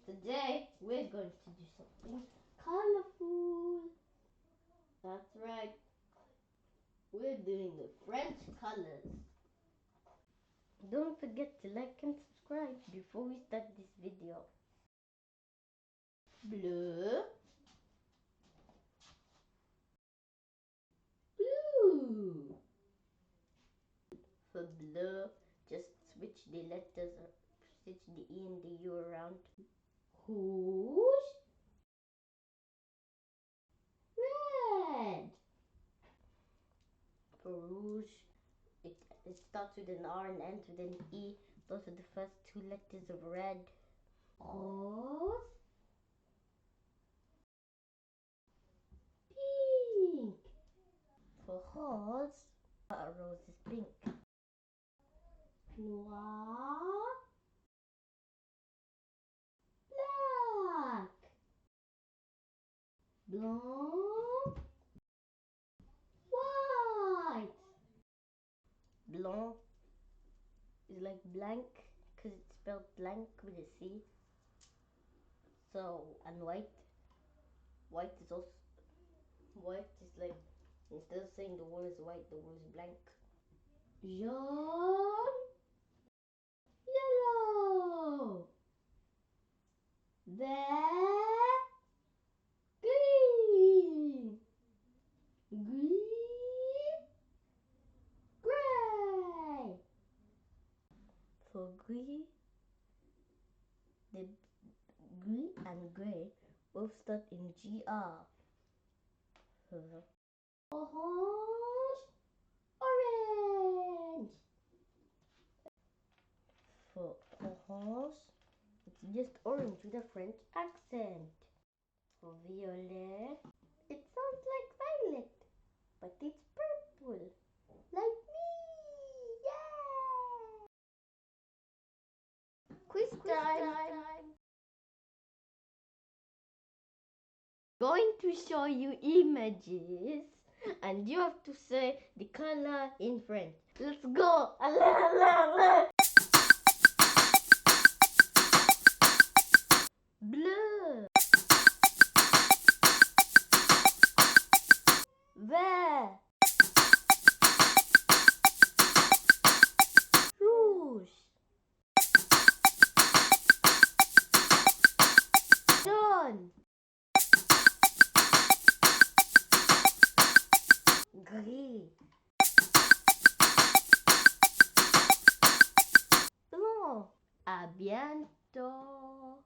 Today we're going to do something colorful. That's right. We're doing the French colors. Don't forget to like and subscribe before we start this video. Bleu. Blue. For bleu, just switch the letters, switch the E and the U around. Rouge. Red. For rouge, it starts with an R and ends with an E. Those are the first two letters of red. Rose. Pink. For rose, a rose is pink. Noir. Black. Blanc. White. Blanc is like blank because it's spelled blank with a C. So, and white is also, white is like, instead of saying the wall is white, the wall is blank. Jaune. Yellow. Vert. Gris. Gris. Gray. For gris, the gris and gray both start in GR. Orange. Orange. For orange, it's just orange with a French accent. For violet, it sounds like violet, but it's purple, like me. Yeah! Quiz time. Going to show you images, and you have to say the color in French. Let's go! Bleu. Vert. Rouge. Jaune. Gris. Blanc. À bientôt.